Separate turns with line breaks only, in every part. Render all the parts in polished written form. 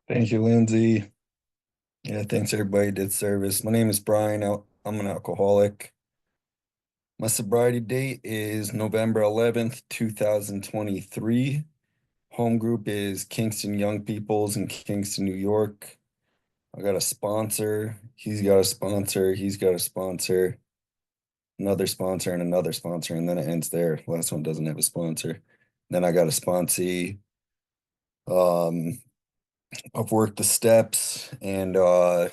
Thank you, Lindsay. Yeah, thanks everybody did service. My name is Brian. I'm an alcoholic. My sobriety date is November 11th, 2023. Home group is Kingston Young Peoples in Kingston, New York. I got a sponsor. He's got a sponsor. He's got a sponsor. Another sponsor and another sponsor, and then it ends there. Last one doesn't have a sponsor. Then I got a sponsee. Um, I've worked the steps and I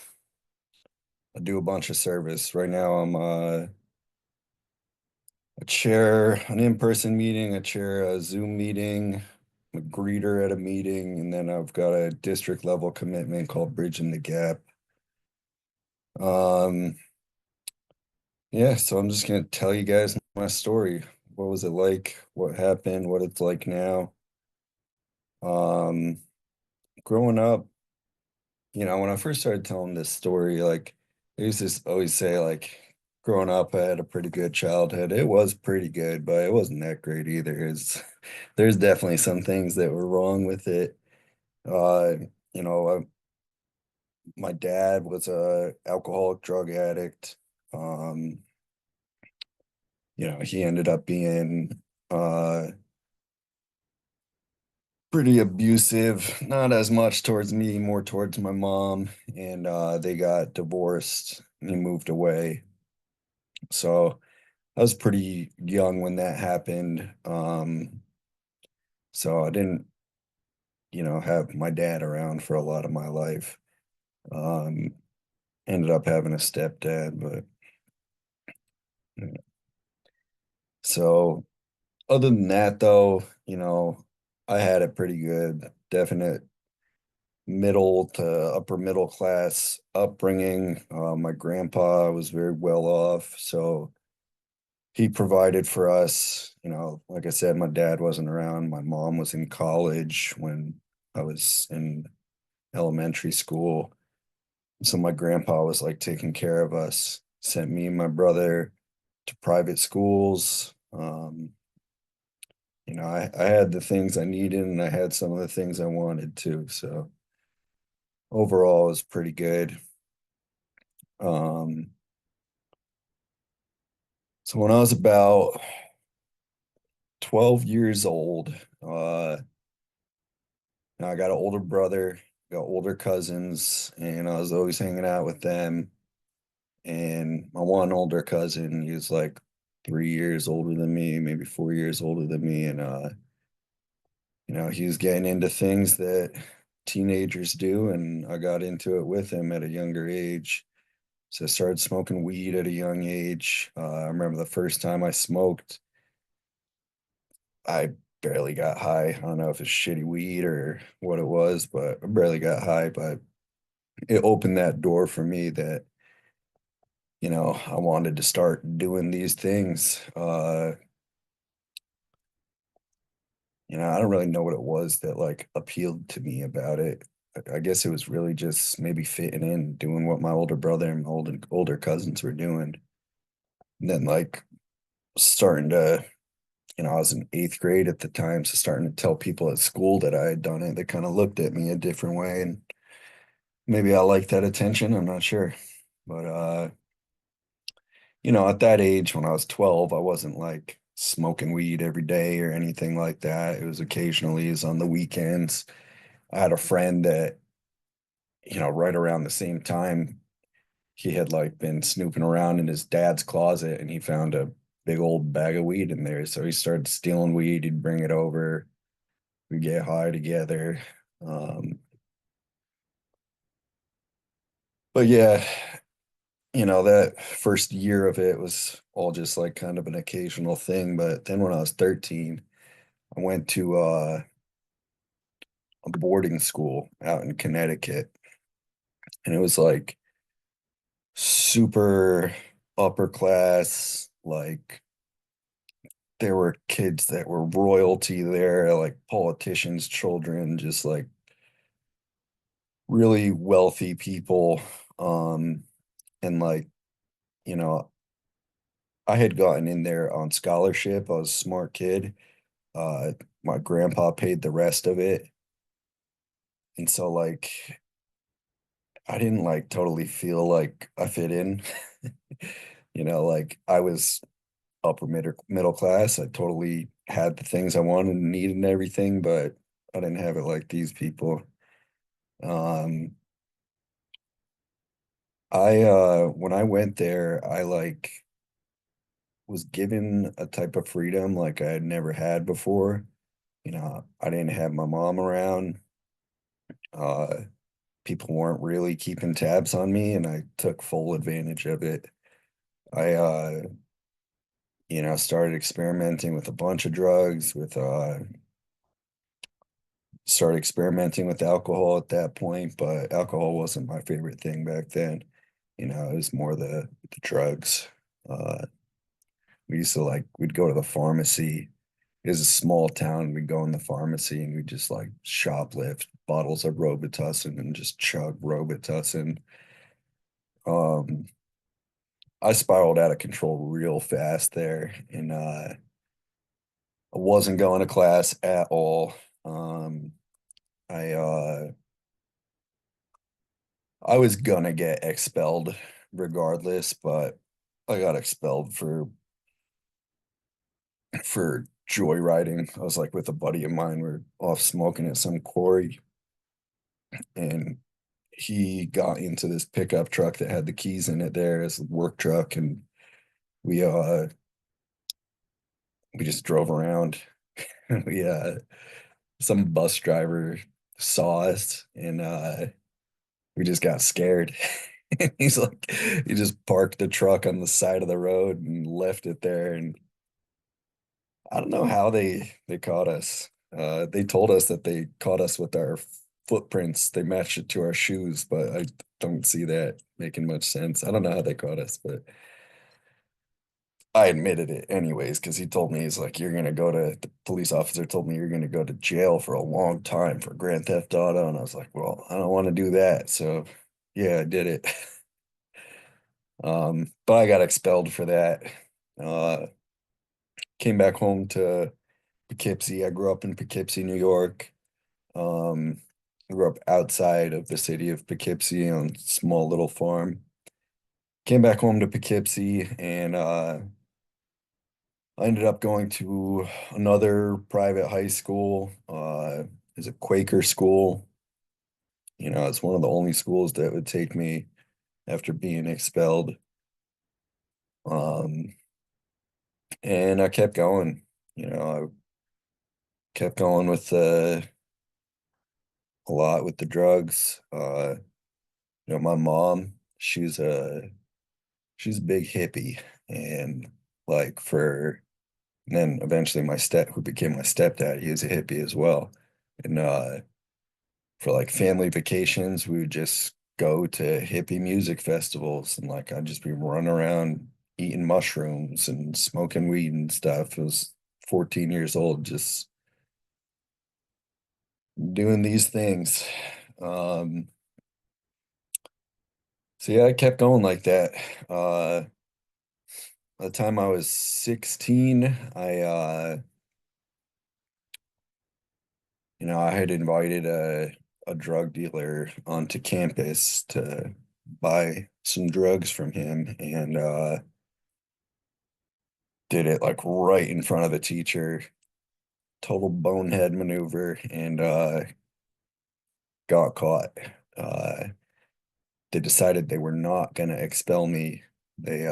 do a bunch of service. Right now, I chair an in-person meeting, I chair a Zoom meeting, I'm a greeter at a meeting, and then I've got a district level commitment called Bridging the Gap. Um, yeah, so I'm just gonna tell you guys my story. What was it like? What happened? What it's like now? Um, Growing up, when I first started telling this story, like I used to always say, like, growing up, I had a pretty good childhood. It was pretty good, but it wasn't that great either. There's definitely some things that were wrong with it. Uh, you know, my dad was a alcoholic drug addict. Um, he ended up being pretty abusive, not as much towards me, more towards my mom, and they got divorced and he moved away. So I was pretty young when that happened. So I didn't, have my dad around for a lot of my life. Um, Ended up having a stepdad, but yeah. So other than that though, I had it pretty good. Definite middle to upper middle class upbringing. My grandpa was very well off, so he provided for us. Like I said, my dad wasn't around. My mom was in college when I was in elementary school. So my grandpa was like taking care of us, sent me and my brother to private schools. I had the things I needed and I had some of the things I wanted too. So overall, it was pretty good. Um, so when I was about 12 years old, I got an older brother, got older cousins, and I was always hanging out with them. And my one older cousin, he was like 3 years older than me, maybe 4 years older than me. And, he was getting into things that teenagers do. And I got into it with him at a younger age. So I started smoking weed at a young age. I remember the first time I smoked, I barely got high. I don't know if it's shitty weed or what it was, but I barely got high. But it opened that door for me that, I wanted to start doing these things. I don't really know what it was that like appealed to me about it. I guess it was really just maybe fitting in, doing what my older brother and my older cousins were doing. And then like starting to, I was in eighth grade at the time, so starting to tell people at school that I had done it, they kind of looked at me a different way. And maybe I liked that attention, I'm not sure. But at that age when I was 12, I wasn't like smoking weed every day or anything like that. It was occasionally, it was on the weekends. I had a friend that, right around the same time, he had like been snooping around in his dad's closet and he found a big old bag of weed in there. So he started stealing weed. He'd bring it over. We'd get high together. Um, but yeah, that first year of it was all just like kind of an occasional thing. But then when I was 13, I went to a boarding school out in Connecticut. And it was like super upper class, like there were kids that were royalty there, like politicians' children, just like really wealthy people. Um, and like, you know, I had gotten in there on scholarship. I was a smart kid. Uh, my grandpa paid the rest of it. And so like I didn't like totally feel like I fit in. Like I was upper middle class. I totally had the things I wanted and needed and everything, but I didn't have it like these people. Um, I when I went there, I like was given a type of freedom like I had never had before. I didn't have my mom around. Uh, People weren't really keeping tabs on me, and I took full advantage of it. I started experimenting with a bunch of drugs, with started experimenting with alcohol at that point, but alcohol wasn't my favorite thing back then. It was more the drugs. Uh, we used to like we'd go to the pharmacy. It was a small town. We'd go in the pharmacy and we'd just like shoplift bottles of Robitussin and just chug Robitussin. Um, I spiraled out of control real fast there, and I wasn't going to class at all. Um, I I was gonna get expelled regardless, but I got expelled for joyriding. I was like with a buddy of mine. We're off smoking at some quarry, and he got into this pickup truck that had the keys in it there as a work truck, and we uh we just drove around. We some bus driver saw us, and we just got scared. He's like, he just parked the truck on the side of the road and left it there. And I don't know how they caught us. They told us that they caught us with our footprints. They matched it to our shoes, but I don't see that making much sense. I don't know how they caught us, but I admitted it anyways because he told me, he's like, you're gonna go to the police officer told me you're gonna go to jail for a long time for grand theft auto, and I was like, well, I don't want to do that, so yeah, I did it. But I got expelled for that. Uh, Came back home to Poughkeepsie. I grew up in Poughkeepsie, New York. Um, I grew up outside of the city of Poughkeepsie on a small little farm. Came back home to Poughkeepsie, and I ended up going to another private high school. It's a Quaker school. It's one of the only schools that would take me after being expelled. Um, and I kept going. I kept going with a lot with the drugs. My mom, she's a big hippie, and like for and then eventually my who became my stepdad, he was a hippie as well. And for like family vacations, we would just go to hippie music festivals, and like I'd just be running around eating mushrooms and smoking weed and stuff. I was 14 years old, just doing these things. Um, so yeah, I kept going like that. By the time I was 16, I had invited a drug dealer onto campus to buy some drugs from him, and did it like right in front of the teacher. Total bonehead maneuver, and got caught. Uh they decided they were not gonna expel me. They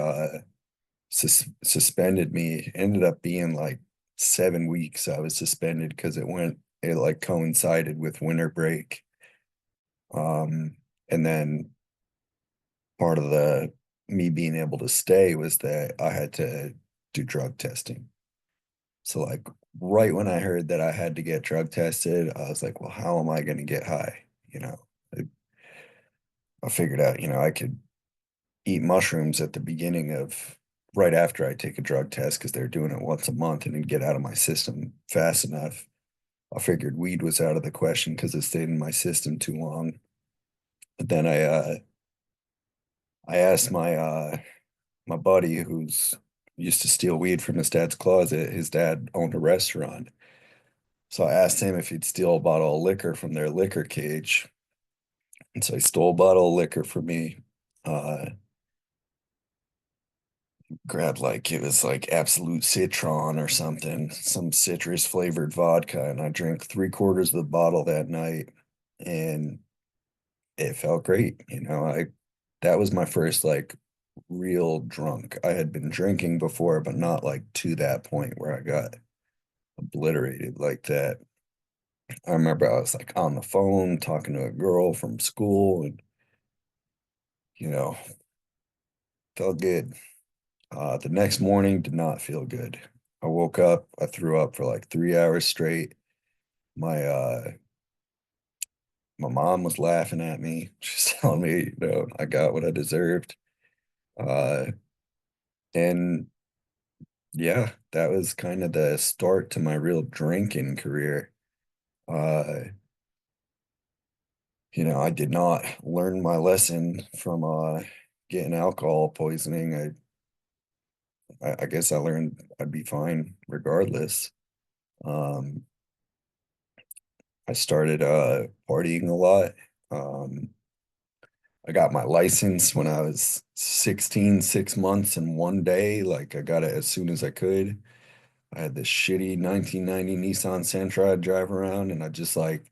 suspended me. Ended up being like 7 weeks I was suspended because it like coincided with winter break. And then part of the me being able to stay was that I had to do drug testing. So like right when I heard that I had to get drug tested, I was like, well, how am I going to get high? You know, I, I figured out, I could eat mushrooms at the beginning of right after I take a drug test because they're doing it once a month and it'd get out of my system fast enough. I figured weed was out of the question because it stayed in my system too long. But then I asked my buddy who's used to steal weed from his dad's closet. His dad owned a restaurant. So I asked him if he'd steal a bottle of liquor from their liquor cage. And so he stole a bottle of liquor from me. Uh, Grabbed like it was like Absolute Citron or something, some citrus flavored vodka, and I drank 3/4 of the bottle that night, and it felt great. I that was my first like real drunk. I had been drinking before, but not like to that point where I got obliterated like that. I remember I was like on the phone talking to a girl from school and you know, felt good. The next morning did not feel good. I woke up, I threw up for like 3 hours straight. My my mom was laughing at me. She's telling me, I got what I deserved. Uh, and yeah, that was kind of the start to my real drinking career. Uh, I did not learn my lesson from getting alcohol poisoning. I guess I learned I'd be fine regardless. Um, I started partying a lot. Um, I got my license when I was 16, 6 months and one day. Like I got it as soon as I could. I had this shitty 1990 Nissan Sentra I'd drive around, and I just like,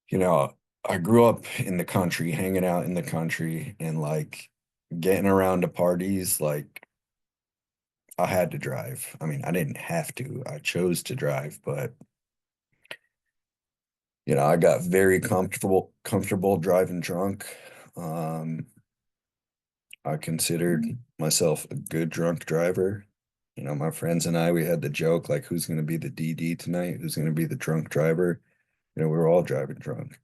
you know, I grew up in the country, hanging out in the country, and like getting around to parties. Like I had to drive. I mean, I didn't have to. I chose to drive, but I got very comfortable driving drunk. Um, I considered myself a good drunk driver. My friends and I, we had the joke like, who's going to be the DD tonight? Who's going to be the drunk driver? We were all driving drunk.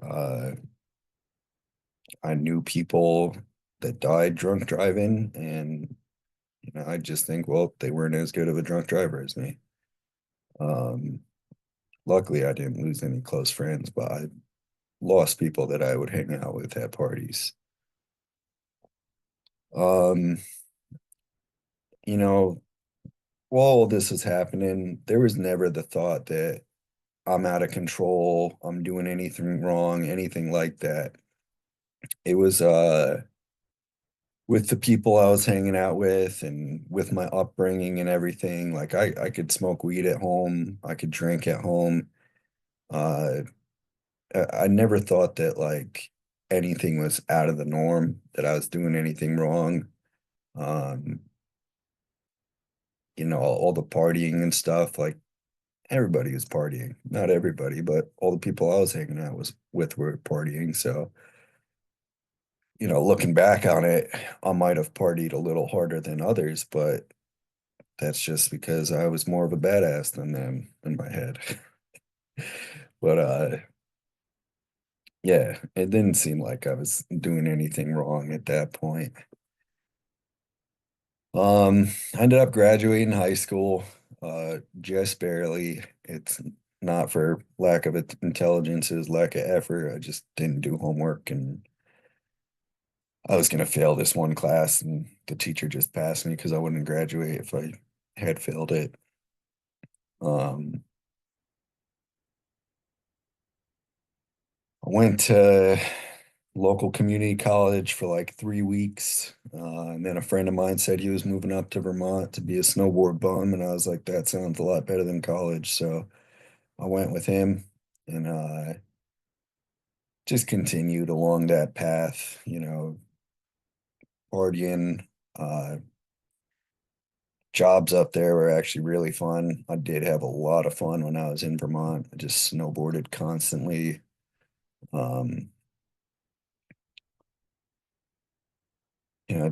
Uh, I knew people that died drunk driving, and I just think, well, they weren't as good of a drunk driver as me. Um, Luckily, I didn't lose any close friends, but I lost people that I would hang out with at parties. Um, you know, while all this was happening, there was never the thought that I'm out of control, I'm doing anything wrong, anything like that. It was with the people I was hanging out with and with my upbringing and everything, like I could smoke weed at home, I could drink at home. Uh I never thought that like anything was out of the norm, that I was doing anything wrong. Um, all the partying and stuff, like everybody was partying. Not everybody, but all the people I was hanging out was with were partying. So, looking back on it, I might have partied a little harder than others, but that's just because I was more of a badass than them in my head. But yeah, it didn't seem like I was doing anything wrong at that point. I ended up graduating high school, just barely. It's not for lack of intelligence, it was lack of effort. I just didn't do homework, and I was gonna fail this one class, and the teacher just passed me because I wouldn't graduate if I had failed it. Um, I went to local community college for like 3 weeks. And then a friend of mine said he was moving up to Vermont to be a snowboard bum. And I was like, that sounds a lot better than college. So I went with him and just continued along that path, partying. Uh, Jobs up there were actually really fun. I did have a lot of fun when I was in Vermont. I just snowboarded constantly. Um,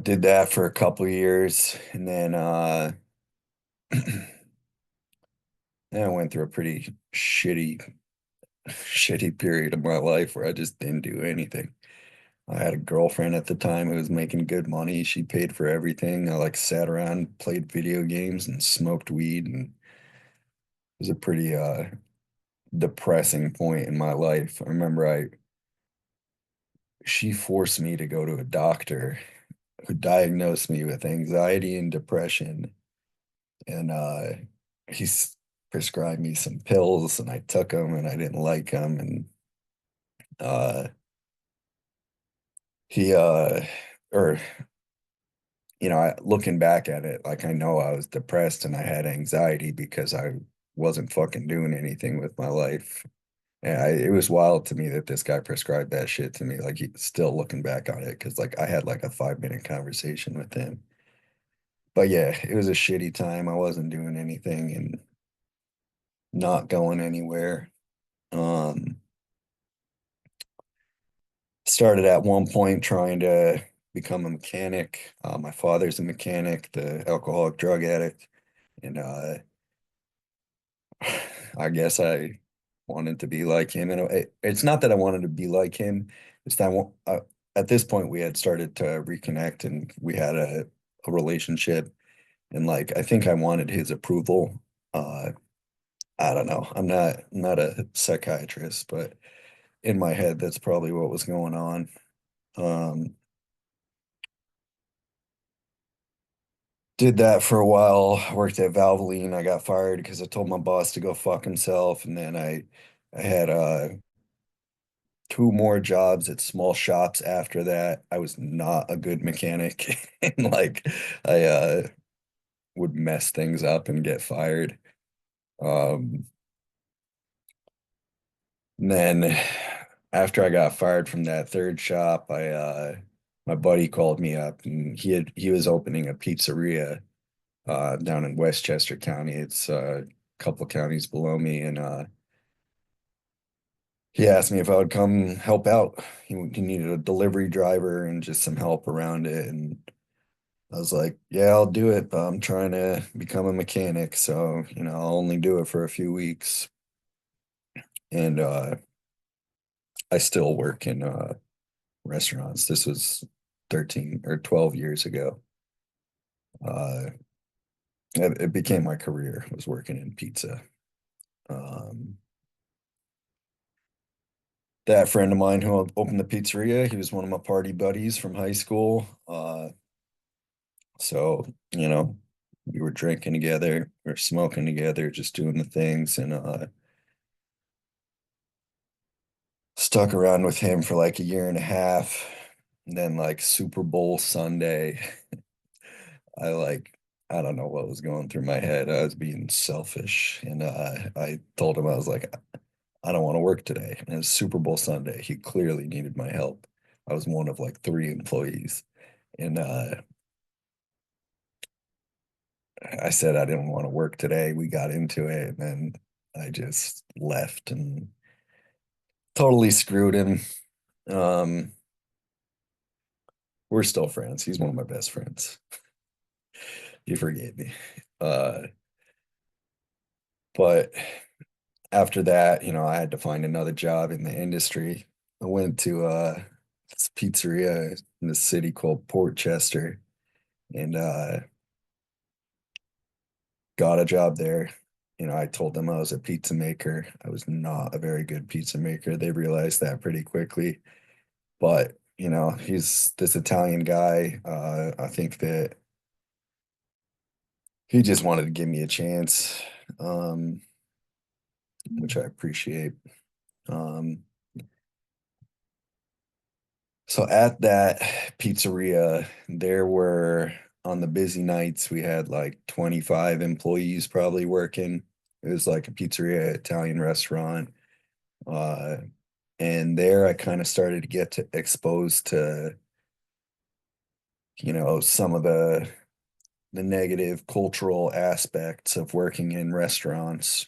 did that for a couple of years, and then then I went through a pretty shitty period of my life where I just didn't do anything. I had a girlfriend at the time who was making good money. She paid for everything. I like sat around, played video games and smoked weed, and it was a pretty depressing point in my life. I remember I she forced me to go to a doctor who diagnosed me with anxiety and depression. And prescribed me some pills and I took them and I didn't like them. And uh, he, or, looking back at it, like I know I was depressed and I had anxiety because I wasn't fucking doing anything with my life. And it was wild to me that this guy prescribed that shit to me. Like, still looking back on it, because like I had like a 5 minute conversation with him. But yeah, it was a shitty time. I wasn't doing anything and not going anywhere. Um, Started at one point trying to become a mechanic. My father's a mechanic, the alcoholic drug addict, and I guess I wanted to be like him. And it's not that I wanted to be like him. It's that at this point we had started to reconnect and we had a relationship. And like I think I wanted his approval. Uh, I don't know. I'm not a psychiatrist, but in my head, that's probably what was going on. Um, did that for a while. Worked at Valvoline. I got fired because I told my boss to go fuck himself, and then I had two more jobs at small shops after that. I was not a good mechanic, and like I would mess things up and get fired. Um, and then after I got fired from that third shop, I my buddy called me up and he was opening a pizzeria down in Westchester County. It's a couple counties below me, and he asked me if I would come help out. He needed a delivery driver and just some help around it, and I was like, "Yeah, I'll do it, but I'm trying to become a mechanic, so I'll only do it for a few weeks." And I still work in restaurants. This was 13 or 12 years ago. Uh, it became my career, was working in pizza. Um, that friend of mine who opened the pizzeria, he was one of my party buddies from high school. So, we were drinking together, we were smoking together, just doing the things, and stuck around with him for like a year and a half. And then like Super Bowl Sunday, I like I don't know what was going through my head. I was being selfish, and I told him I was like, I don't want to work today. And it was Super Bowl Sunday. He clearly needed my help. I was one of like three employees. And I said I didn't want to work today. We got into it, and then I just left and totally screwed him. Um, we're still friends. He's one of my best friends. He forgave me. Uh, but after that, I had to find another job in the industry. I went to this pizzeria in the city called Port Chester, and got a job there. I told them I was a pizza maker. I was not a very good pizza maker. They realized that pretty quickly. But, he's this Italian guy. I think that he just wanted to give me a chance, um, which I appreciate. Um, so at that pizzeria, there were on the busy nights, we had like 25 employees probably working. It was like a pizzeria, Italian restaurant. Uh, and there I kind of started to get exposed to, some of the negative cultural aspects of working in restaurants.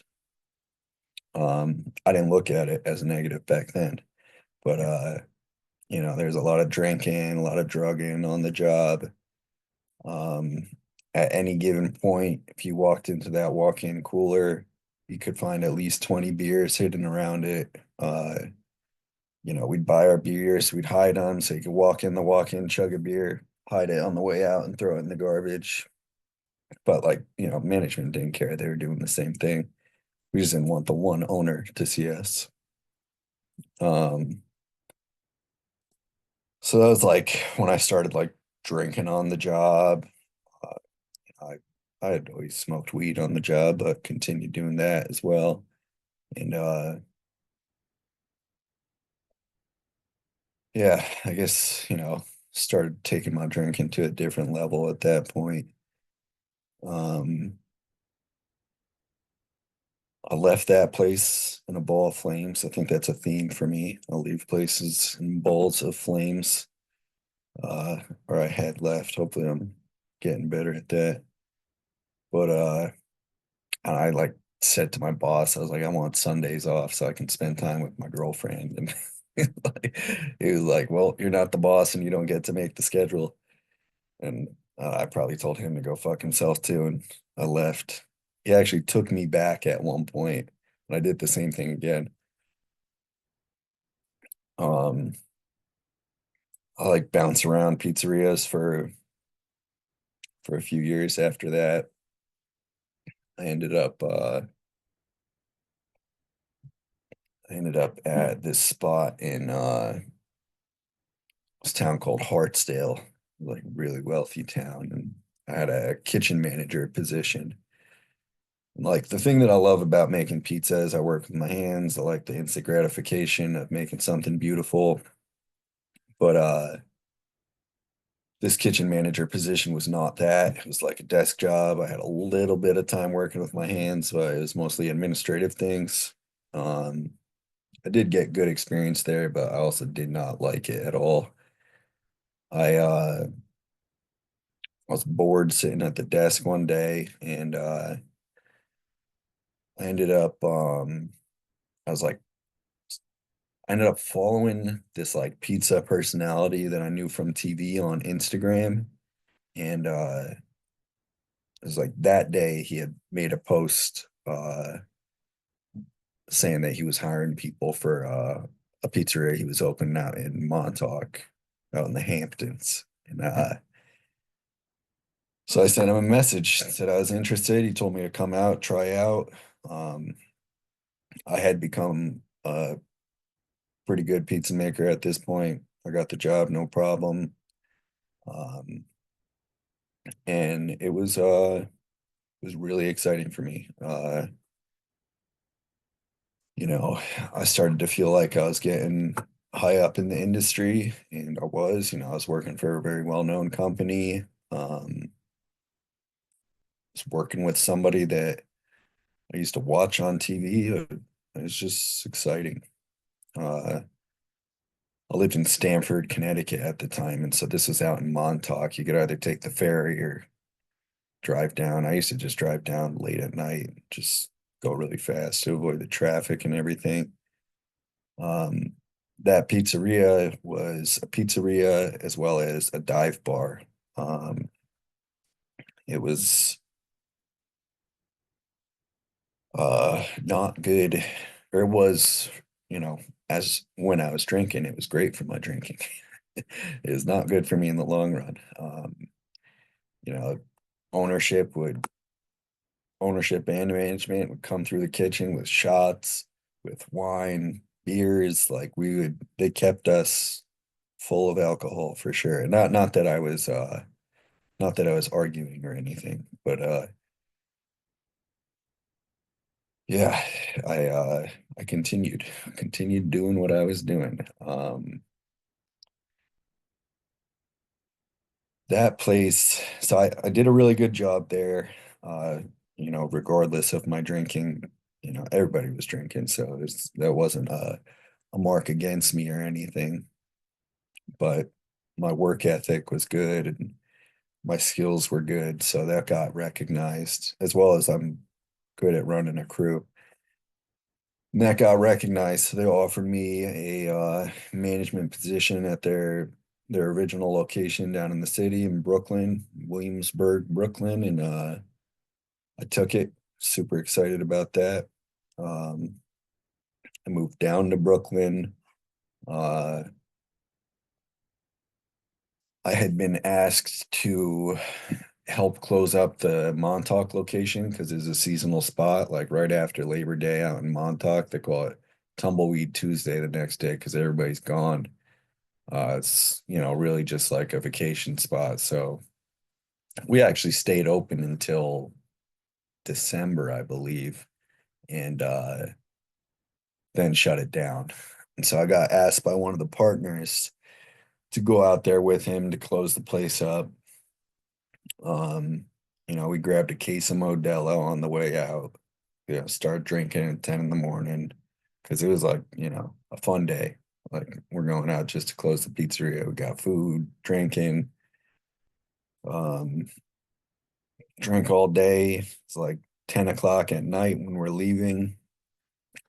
I didn't look at it as a negative back then, but there's a lot of drinking, a lot of drugging on the job. Um, at any given point, if you walked into that walk-in cooler, you could find at least 20 beers hidden around it. We'd buy our beers, we'd hide them so you could walk in, chug a beer, hide it on the way out and throw it in the garbage. But like, management didn't care. They were doing the same thing. We just didn't want the one owner to see us. Um, so that was like when I started like drinking on the job. Uh, I had always smoked weed on the job, but continued doing that as well. And yeah, I guess, started taking my drinking to a different level at that point. Um, I left that place in a ball of flames. I think that's a theme for me. I'll leave places in balls of flames, uh, or I had left. Hopefully I'm getting better at that. But I like said to my boss, I was like, I want Sundays off so I can spend time with my girlfriend. And like, he was like, well, you're not the boss and you don't get to make the schedule. And I probably told him to go fuck himself too. And I left. He actually took me back at one point, and I did the same thing again. Um, I like bounced around pizzerias for a few years after that. I ended up at this spot in this town called Hartsdale, like really wealthy town, and I had a kitchen manager position. And like the thing that I love about making pizza is I work with my hands. I like the instant gratification of making something beautiful. But this kitchen manager position was not that. It was like a desk job. I had a little bit of time working with my hands, but it was mostly administrative things. Um, I did get good experience there, but I also did not like it at all. I was bored sitting at the desk one day, and I ended up I was like I ended up following this like pizza personality that I knew from TV on Instagram. And it was like that day he had made a post saying that he was hiring people for a pizzeria he was opening out in Montauk, out in the Hamptons. And so I sent him a message, said I was interested. He told me to come out, try out. Um, I had become a pretty good pizza maker at this point. I got the job, no problem. Um, and it was really exciting for me. I started to feel like I was getting high up in the industry, and I was working for a very well-known company. Was working with somebody that I used to watch on TV. It's just exciting. Uh, I lived in Stamford, Connecticut at the time, and so this was out in Montauk. You could either take the ferry or drive down. I used to just drive down late at night, just go really fast to avoid the traffic and everything. Um, that pizzeria was a pizzeria as well as a dive bar. Um, it was not good, or it was, you know, as when I was drinking, it was great for my drinking. It was not good for me in the long run. You know, ownership would ownership and management would come through the kitchen with shots, with wine, beers. Like they kept us full of alcohol for sure. Not that I was arguing or anything, but yeah, I uh, I continued doing what I was doing. That place, so I did a really good job there. Uh, regardless of my drinking, everybody was drinking, so that wasn't a mark against me or anything. But my work ethic was good and my skills were good, so that got recognized, as well as I'm good at running a crew. And that got recognized. So they offered me a management position at their original location down in the city in Brooklyn, Williamsburg, Brooklyn, and I took it. Super excited about that. Um, I moved down to Brooklyn. Uh, I had been asked to help close up the Montauk location because there's a seasonal spot like right after Labor Day out in Montauk. They call it Tumbleweed Tuesday the next day because everybody's gone. It's really just like a vacation spot. So we actually stayed open until December, I believe, and then shut it down. And so I got asked by one of the partners to go out there with him to close the place up. Um, we grabbed a case of Modelo on the way out. Start drinking at 10 in the morning because it was like, a fun day. Like we're going out just to close the pizzeria. We got food, drinking, um, drink all day. It's like 10 o'clock at night when we're leaving.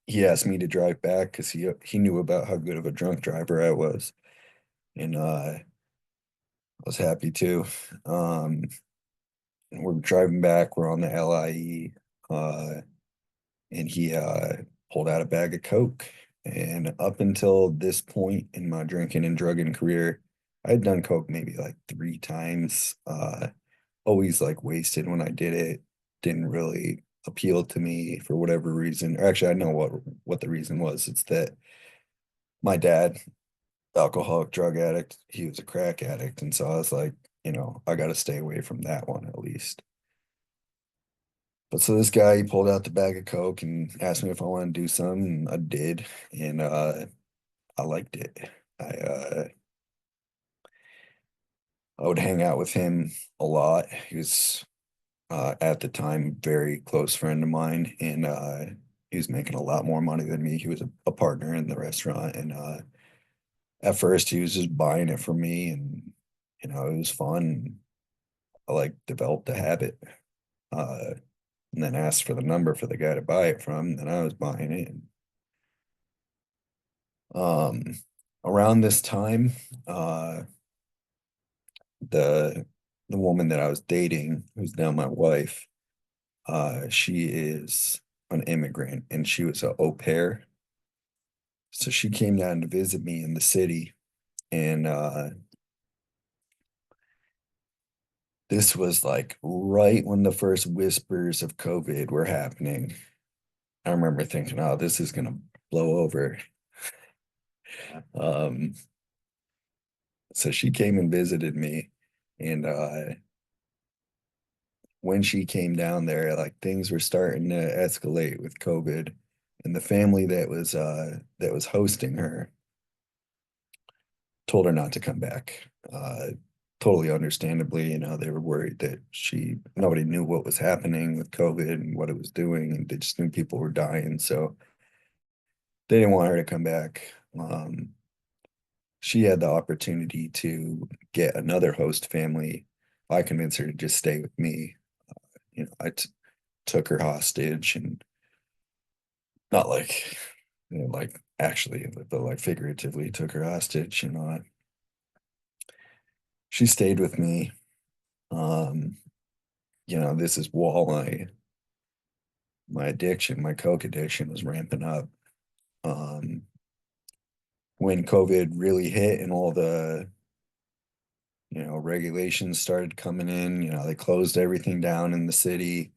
He asked me to drive back because he knew about how good of a drunk driver I was. And I was happy too. Um, we're driving back, we're on the LIE, and he pulled out a bag of Coke. And up until this point in my drinking and drugging career, I had done Coke maybe like 3 times. Always like wasted when I did it. Didn't really appeal to me for whatever reason. Or actually, I know what the reason was. It's that my dad, alcoholic drug addict, he was a crack addict, and so I was like, I got to stay away from that one at least. But so this guy, he pulled out the bag of Coke and asked me if I wanted to do some, and I did, and I liked it. I uh, I would hang out with him a lot. He was at the time very close friend of mine, and he was making a lot more money than me. He was a partner in the restaurant, and at first he was just buying it for me, and it was fun. I like developed a habit, uh, and then asked for the number for the guy to buy it from. Then I was buying it. Um, Around this time, uh, the the woman that I was dating, who's now my wife, she is an immigrant and she was an au pair. So she came down to visit me in the city, and this was like right when the first whispers of COVID were happening. I remember thinking, oh, this is gonna blow over. Um, so she came and visited me, and when she came down there, like things were starting to escalate with COVID, and the family that was hosting her told her not to come back. Totally understandably, they were worried that nobody knew what was happening with COVID and what it was doing, and they just knew people were dying, so they didn't want her to come back. She had the opportunity to get another host family. I convinced her to just stay with me. I took her hostage, and not like, like actually, but like figuratively took her hostage. She stayed with me. Um, this is while my addiction, my coke addiction was ramping up. Um, when COVID really hit and all the, regulations started coming in, they closed everything down in the city,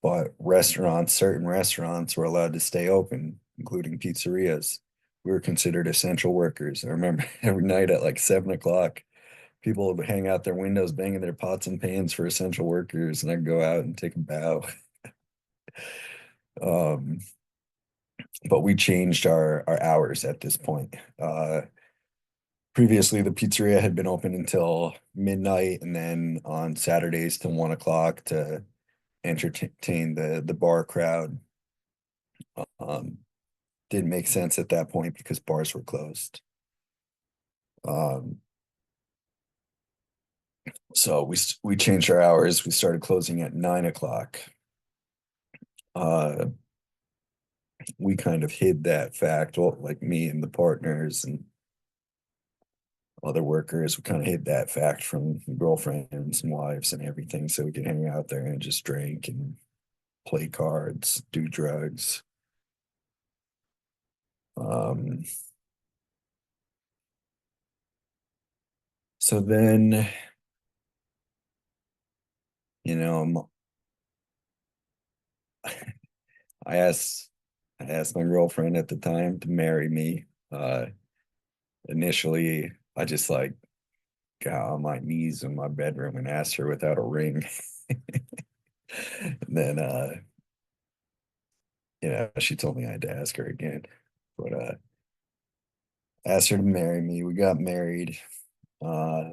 but certain restaurants were allowed to stay open, including pizzerias. We were considered essential workers. I remember every night at like 7 o'clock, people would hang out their windows banging their pots and pans for essential workers, and I'd go out and take a bow. Um, but we changed our hours at this point. Previously, the pizzeria had been open until midnight, and then on Saturdays till 1 o'clock to entertain the bar crowd. Um, didn't make sense at that point because bars were closed. Um, so we changed our hours. We started closing at 9 o'clock. Uh, we kind of hid that fact, well, like me and the partners and other workers, we kind of hid that fact from girlfriends and wives and everything, so we could hang out there and just drink and play cards, do drugs. Um, so then, you know, I asked I asked my girlfriend at the time to marry me. Initially, I just like got on my knees in my bedroom and asked her without a ring. And then she told me I had to ask her again. But asked her to marry me. We got married. Uh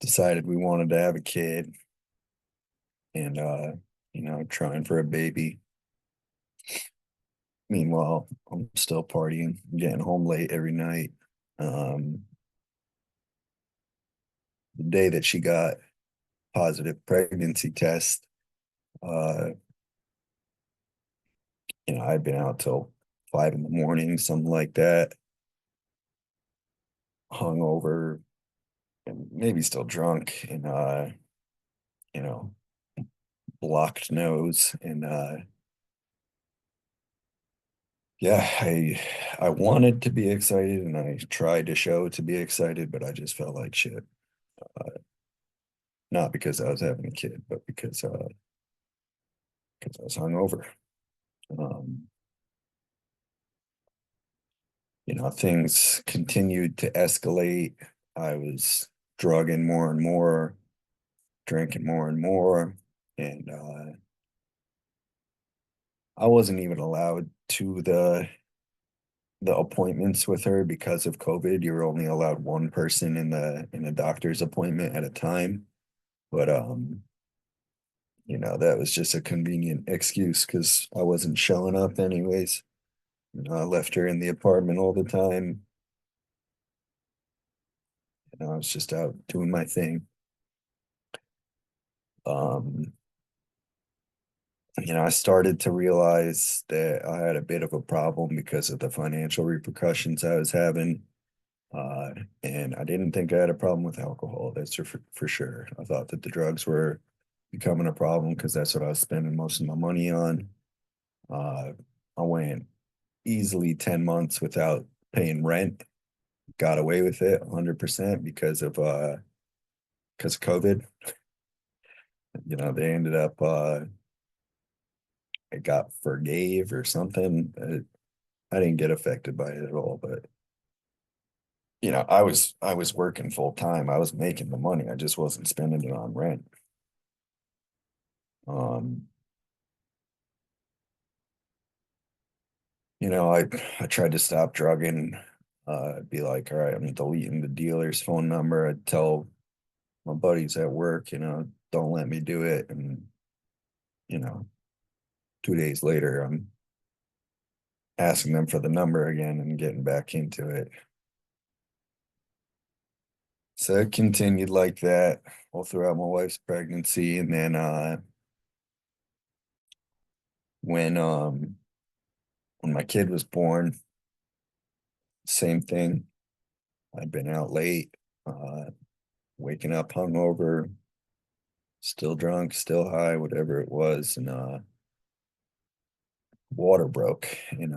Decided we wanted to have a kid and trying for a baby. Meanwhile, I'm still partying, getting home late every night. Um the day that she got positive pregnancy test, uh, I'd been out till 5 in the morning, something like that, hungover and maybe still drunk and you know, blocked nose. And yeah, I wanted to be excited and I tried to show to be excited, but I just felt like shit. Not because I was having a kid, but because I was hungover. Um, things continued to escalate. I was drugging more and more, drinking more and more, and I wasn't even allowed to the appointments with her because of COVID. You were only allowed one person in a doctor's appointment at a time. But that was just a convenient excuse because I wasn't showing up anyways. I left her in the apartment all the time. I was just out doing my thing. Um, I started to realize that I had a bit of a problem because of the financial repercussions I was having. Uh, and I didn't think I had a problem with alcohol. That's for sure. I thought that the drugs were becoming a problem because that's what I was spending most of my money on. Uh, I went easily 10 months without paying rent, got away with it 100% because of COVID. They ended up I got forgave or something. I didn't get affected by it at all, but I was working full time. I was making the money. I just wasn't spending it on rent. Um, I tried to stop drugging. I'd be like, all right, I'm deleting the dealer's phone number. I'd tell my buddies at work, don't let me do it. And, you know, 2 days later, I'm asking them for the number again and getting back into it. So it continued like that all throughout my wife's pregnancy. And then when when my kid was born, same thing. I'd been out late, uh, waking up hungover, still drunk, still high, whatever it was, and water broke. And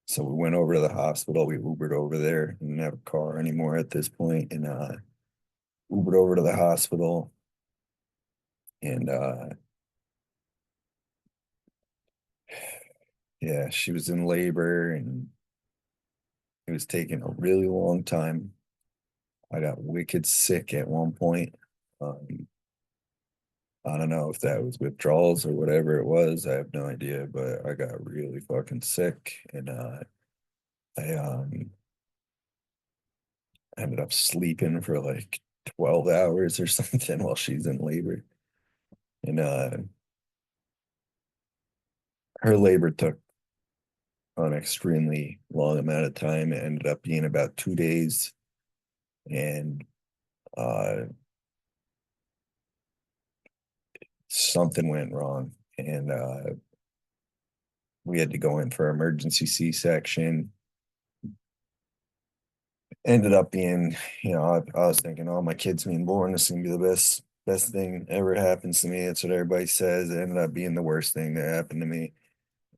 so we went over to the hospital. We Ubered over there. Didn't have a car anymore at this point, and Ubered over to the hospital. And yeah, she was in labor, and it was taking a really long time. I got wicked sick at one point. Um, I don't know if that was withdrawals or whatever it was. I have no idea, but I got really fucking sick, and I ended up sleeping for like 12 hours or something while she's in labor. And her labor took an extremely long amount of time. It ended up being about 2 days, and uh, something went wrong, and we had to go in for emergency C-section. Ended up being, I was thinking, oh, my kid's being born. This is gonna be the best thing ever happens to me. That's what everybody says. It ended up being the worst thing that happened to me.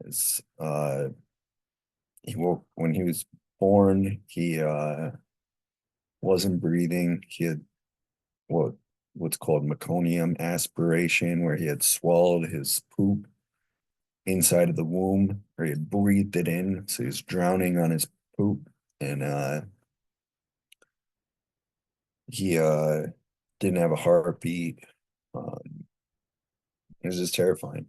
Is when he was born, he wasn't breathing. He had what what's called meconium aspiration, where he had swallowed his poop inside of the womb, or he had breathed it in, so he was drowning on his poop. and he didn't have a heartbeat. It was just terrifying.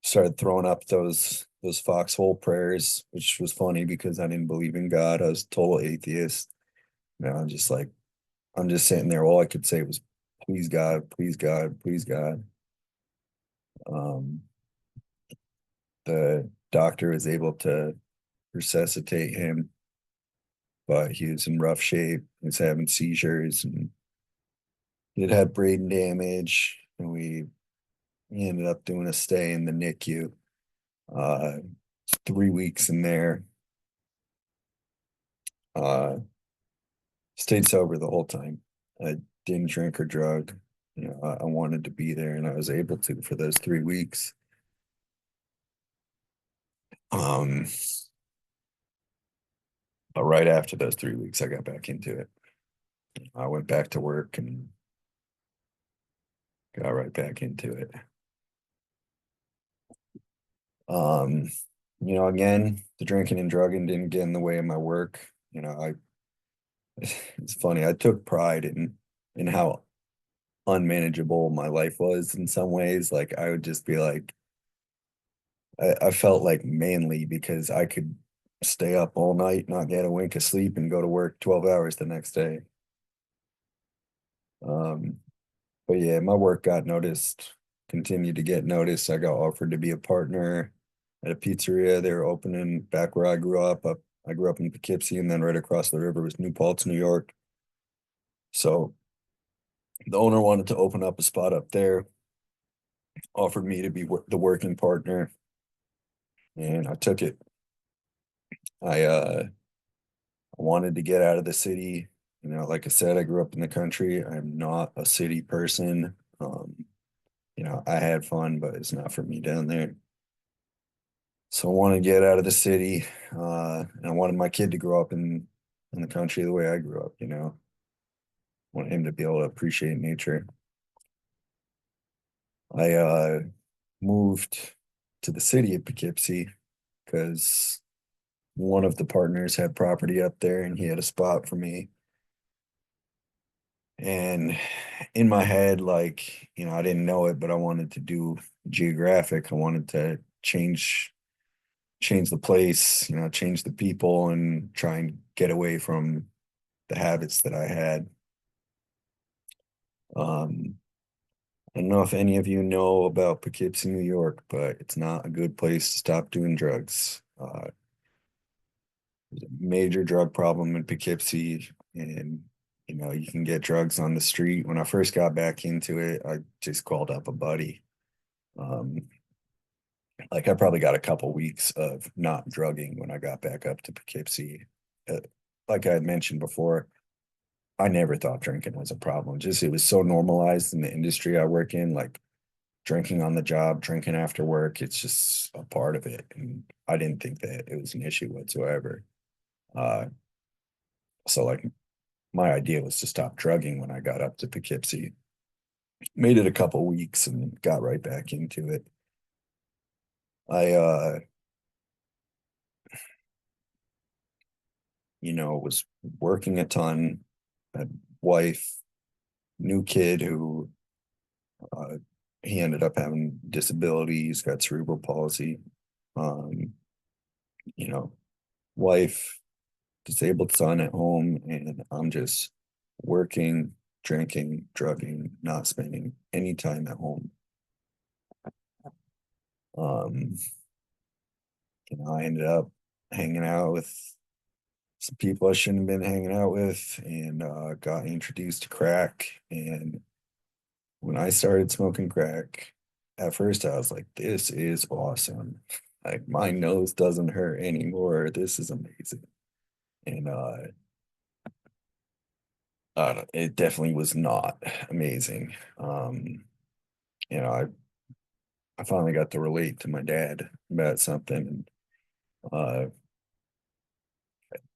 Started throwing up those foxhole prayers, which was funny because I didn't believe in God. I was a total atheist. I'm just like, I'm just sitting there. All I could say was, please God, please God, please God. Um, the doctor was able to resuscitate him, but he was in rough shape. He was having seizures and he had brain damage. And we ended up doing a stay in the NICU. 3 weeks in there. Uh, Stayed sober the whole time. I didn't drink or drug. I wanted to be there and I was able to for those 3 weeks. Um, but right after those 3 weeks, I got back into it. I went back to work and got right back into it. Um, again, the drinking and drugging didn't get in the way of my work. It's funny. I took pride in how unmanageable my life was in some ways. Like I would just be like, I felt like manly because I could stay up all night, not get a wink of sleep, and go to work 12 hours the next day. Um, but yeah, my work got noticed, continued to get noticed. I got offered to be a partner at a pizzeria. They were opening back where I grew up. I grew up in Poughkeepsie, and then right across the river was New Paltz, New York. So the owner wanted to open up a spot up there, offered me to be the working partner, and I took it. I wanted to get out of the city. Like I said, I grew up in the country. I'm not a city person. I had fun, but it's not for me down there. So I want to get out of the city. And I wanted my kid to grow up in the country the way I grew up. Want him to be able to appreciate nature. I moved to the city of Poughkeepsie because one of the partners had property up there and he had a spot for me. And in my head, like, I didn't know it, but I wanted to do geographic. I wanted to change the place, change the people and try and get away from the habits that I had. Um, I don't know if any of you know about Poughkeepsie, New York, but it's not a good place to stop doing drugs. There's a major drug problem in Poughkeepsie, and you can get drugs on the street. When I first got back into it, I just called up a buddy. Um, like I probably got a couple weeks of not drugging when I got back up to Poughkeepsie. Uh, like I had mentioned before, I never thought drinking was a problem. Just it was so normalized in the industry I work in, like drinking on the job, drinking after work. It's just a part of it, and I didn't think that it was an issue whatsoever. Uh, so like my idea was to stop drugging when I got up to Poughkeepsie. Made it a couple weeks and got right back into it. I was working a ton, had wife, new kid who uh he ended up having disabilities, got cerebral palsy. Um, you know, wife, disabled son at home, and I'm just working, drinking, drugging, not spending any time at home. Um, I ended up hanging out with some people I shouldn't have been hanging out with and got introduced to crack. And when I started smoking crack, at first I was like, this is awesome. Like my nose doesn't hurt anymore. This is amazing. And it definitely was not amazing. You know, I finally got to relate to my dad about something. And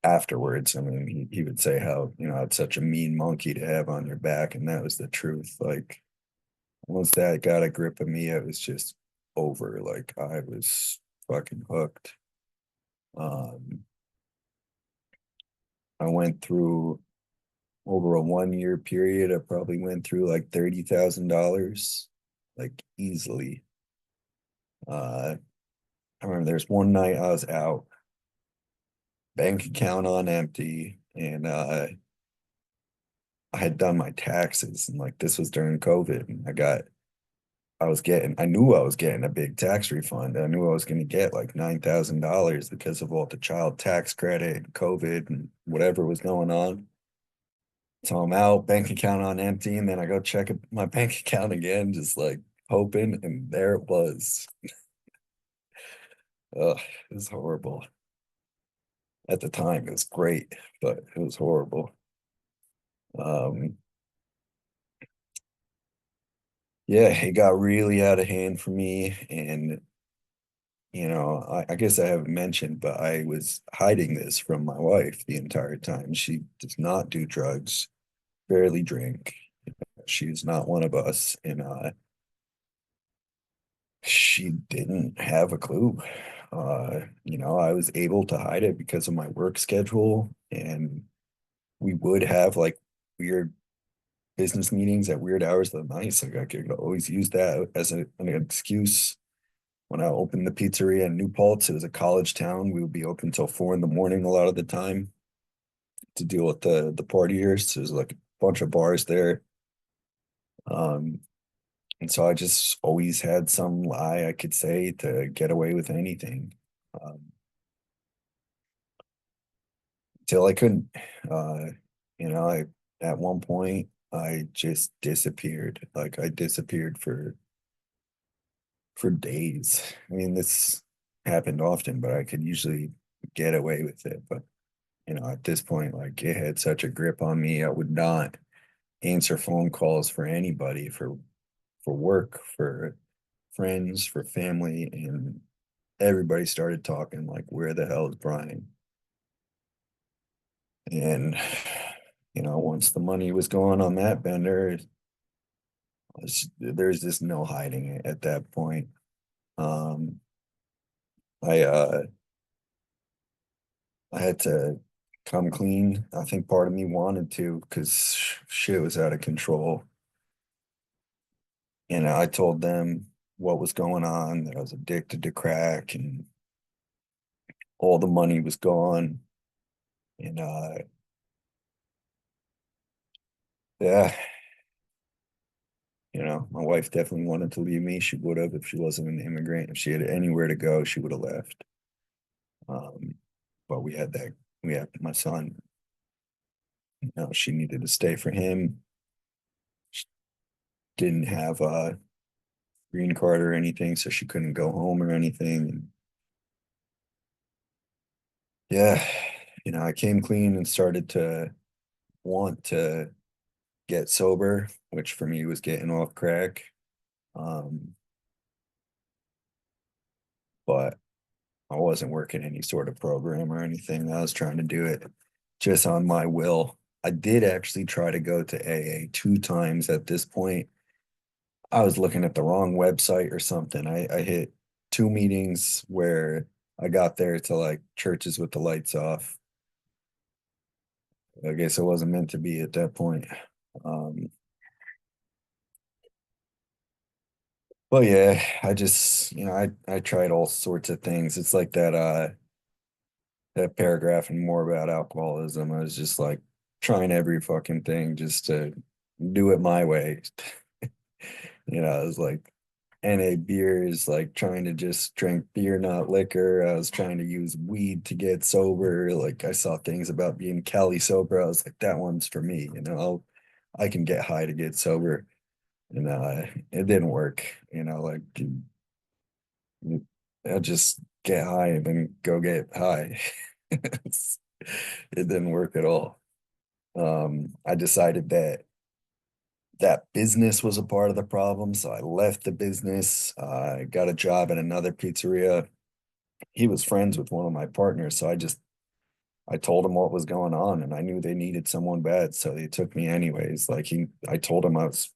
afterwards, I mean, he would say how, it's such a mean monkey to have on your back. And that was the truth. Like once that got a grip of me, it was just over. Like I was fucking hooked. Um, I went through over a 1 year period, I probably went through like $30,000, like easily. Uh, I remember there's one night I was out, bank account on empty, and I had done my taxes, and like this was during COVID, and I knew I was getting a big tax refund. I knew I was going to get like $9,000 because of all the child tax credit and COVID and whatever was going on. So I'm out, bank account on empty, and then I go check my bank account again, just like hoping, and there it was. Ugh, it was horrible. At the time, it was great, but it was horrible. Um, yeah, it got really out of hand for me, and I guess I haven't mentioned, but I was hiding this from my wife the entire time. She does not do drugs, barely drink. She's not one of us, and she didn't have a clue. I was able to hide it because of my work schedule, and we would have like weird business meetings at weird hours of the night. So I could always use that as an excuse. When I opened the pizzeria in New Paltz, it was a college town. We would be open till 4 in the morning a lot of the time to deal with the partiers. There's like a bunch of bars there. Um, and so I just always had some lie I could say to get away with anything. Um, Till I couldn't. Uh, I at one point I just disappeared. Like I disappeared for days. I mean, this happened often, but I could usually get away with it. But at this point, like it had such a grip on me, I would not answer phone calls for anybody, for work, for friends, for family, and everybody started talking like, "Where the hell is Brian?" And once the money was gone on that bender, there's just no hiding it at that point. Um, I I had to come clean. I think part of me wanted to because shit was out of control. And I told them what was going on, that I was addicted to crack and all the money was gone. And yeah, my wife definitely wanted to leave me. She would have if she wasn't an immigrant. If she had anywhere to go, she would have left. Um, but we had my son. She needed to stay for him. She didn't have a green card or anything, so she couldn't go home or anything. And yeah, I came clean and started to want to get sober, which for me was getting off crack. Um, but I wasn't working any sort of program or anything. I was trying to do it just on my will. I did actually try to go to AA 2 times at this point. I was looking at the wrong website or something. I hit 2 meetings where I got there to like churches with the lights off. I guess it wasn't meant to be at that point. Um, but yeah, I just, I tried all sorts of things. It's like that paragraph and more about alcoholism. I was just like trying every fucking thing just to do it my way. I was like NA beers, like trying to just drink beer, not liquor. I was trying to use weed to get sober. Like I saw things about being Cali sober. I was like, that one's for me. I can get high to get sober. And it didn't work. Like I just get high and then go get high. It didn't work at all. I decided that business was a part of the problem, so I left the business. I got a job at another pizzeria. He was friends with one of my partners, so I told him what was going on, and I knew they needed someone bad, so they took me anyways. I told him I was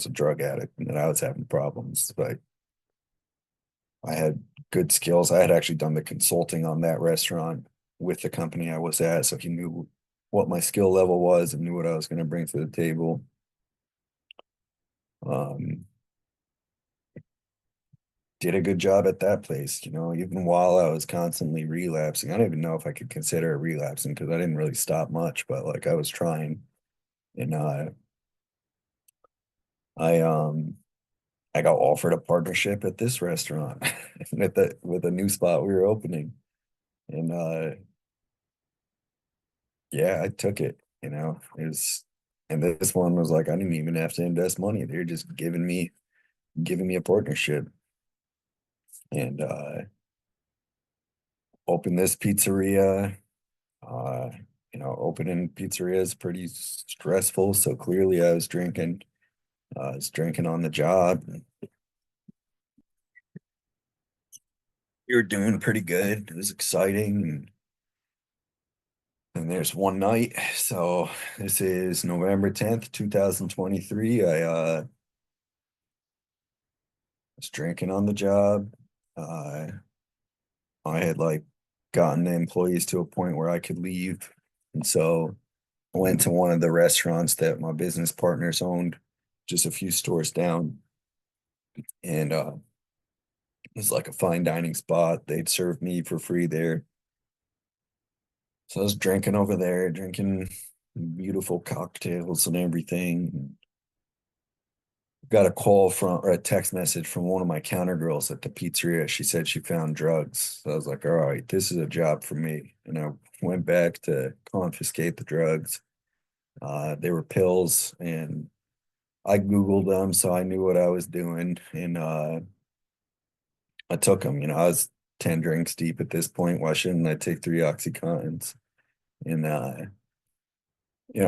a drug addict and that I was having problems, but I had good skills. I had actually done the consulting on that restaurant with the company I was at, so he knew what my skill level was and knew what I was going to bring to the table. Um, did a good job at that place, even while I was constantly relapsing. I don't even know if I could consider it relapsing because I didn't really stop much, but like I was trying. And I I got offered a partnership at this restaurant with a new spot we were opening. And yeah, I took it, It was and this one was like I didn't even have to invest money. They're just giving me a partnership. And opened this pizzeria. Uh, opening pizzeria is pretty stressful. So clearly I was drinking. I was drinking on the job. We were doing pretty good. It was exciting. And there's one night. So this is November 10th, 2023. I was drinking on the job. Uh, I had like gotten the employees to a point where I could leave. And so I went to one of the restaurants that my business partners owned, just a few stores down. And it was like a fine dining spot. They'd serve me for free there. So I was drinking over there, drinking beautiful cocktails and everything. Got a call from or a text message from one of my counter girls at the pizzeria. She said she found drugs. So I was like, all right, this is a job for me. And I went back to confiscate the drugs. They were pills, and I Googled them, so I knew what I was doing. And I took them. I was 10 drinks deep at this point. Why shouldn't I take three Oxycontins? And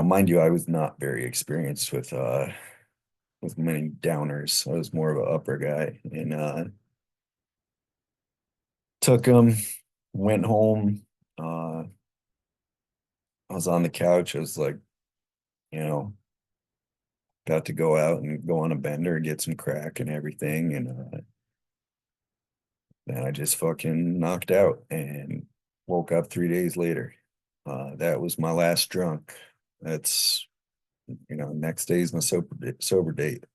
mind you, I was not very experienced with many downers. I was more of an upper guy. And took them, went home. Uh, I was on the couch. I was like, you know, about to go out and go on a bender, get some crack and everything. And then I just fucking knocked out and woke up 3 days later. That was my last drunk. That's, next day is my sober date.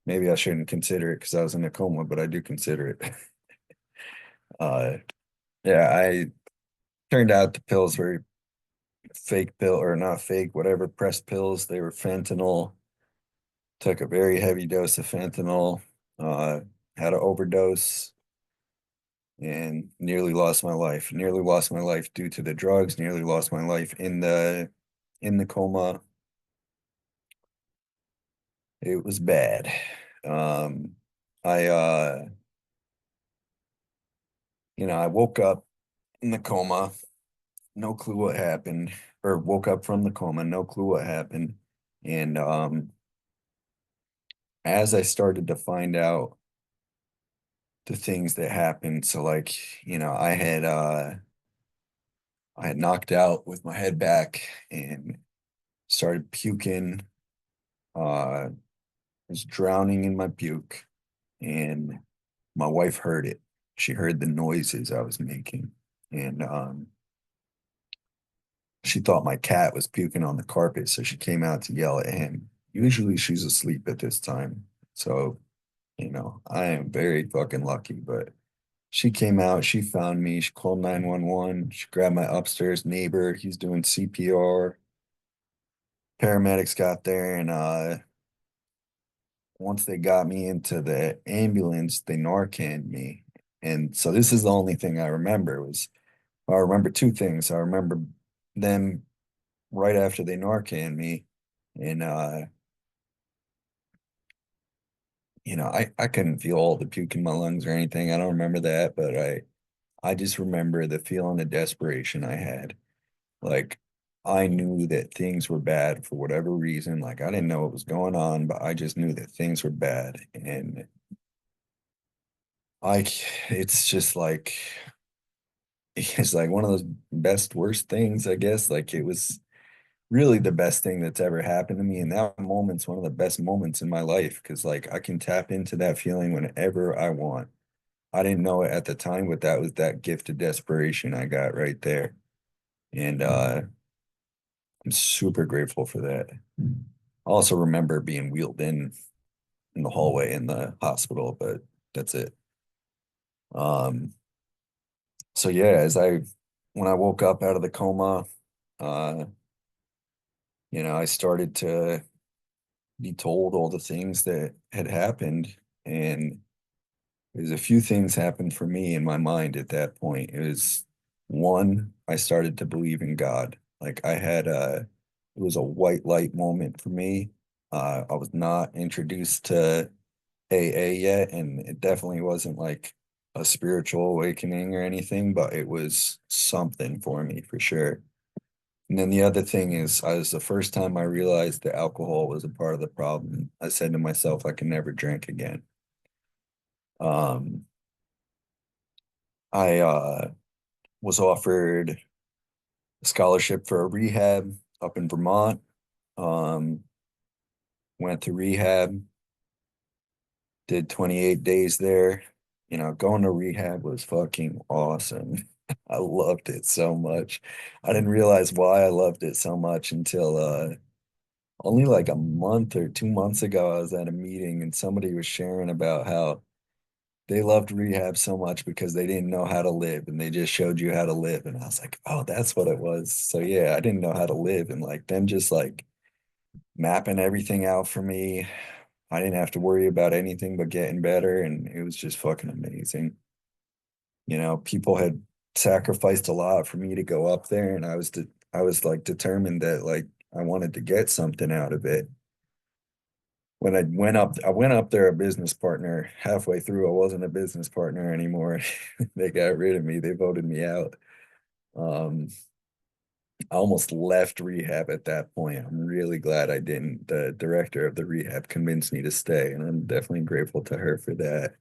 Maybe I shouldn't consider it because I was in a coma, but I do consider it. Uh, yeah, I turned out the pills were fake pill or not fake, whatever, pressed pills. They were fentanyl. Took a very heavy dose of fentanyl. Uh, had an overdose and nearly lost my life. Nearly lost my life due to the drugs. Nearly lost my life in the coma. It was bad. Um, I I woke up in the coma, no clue what happened, or woke up from the coma, no clue what happened. And as I started to find out the things that happened, so like, I had knocked out with my head back and started puking, was drowning in my puke, and my wife heard it. She heard the noises I was making. And she thought my cat was puking on the carpet, so she came out to yell at him. Usually she's asleep at this time. So, I am very fucking lucky, but she came out, she found me, she called 911, she grabbed my upstairs neighbor, he's doing CPR. Paramedics got there, and once they got me into the ambulance, they Narcaned me. And so this is the only thing I remember was I remember two things. I remember them right after they Narcaned me, and I couldn't feel all the puke in my lungs or anything. I don't remember that, but I just remember the feeling of desperation I had. Like I knew that things were bad for whatever reason. Like I didn't know what was going on, but I just knew that things were bad. And like it's just like it's like one of those best worst things, I guess. Like it was really the best thing that's ever happened to me. And that moment's one of the best moments in my life because like I can tap into that feeling whenever I want. I didn't know it at the time, but that was that gift of desperation I got right there. And I'm super grateful for that. I also remember being wheeled in the hallway in the hospital, but that's it. Um, so yeah, when I woke up out of the coma, uh, I started to be told all the things that had happened, and there's a few things happened for me in my mind at that point. It was one, I started to believe in God. Like it was a white light moment for me. I was not introduced to AA yet, and it definitely wasn't like a spiritual awakening or anything, but it was something for me for sure. And then the other thing is, I was the first time I realized that alcohol was a part of the problem. I said to myself, I can never drink again. Um, I was offered a scholarship for a rehab up in Vermont. Um, Went to rehab, did 28 days there. Going to rehab was fucking awesome. I loved it so much. I didn't realize why I loved it so much until only like a month or 2 months ago. I was at a meeting and somebody was sharing about how they loved rehab so much because they didn't know how to live and they just showed you how to live. And I was like, oh, that's what it was. So yeah, I didn't know how to live. And like them just like mapping everything out for me. I didn't have to worry about anything but getting better. And it was just fucking amazing. People had sacrificed a lot for me to go up there. And I was like determined that like I wanted to get something out of it. When I went up there a business partner. Halfway through, I wasn't a business partner anymore. They got rid of me. They voted me out. Um, I almost left rehab at that point. I'm really glad I didn't. The director of the rehab convinced me to stay, and I'm definitely grateful to her for that.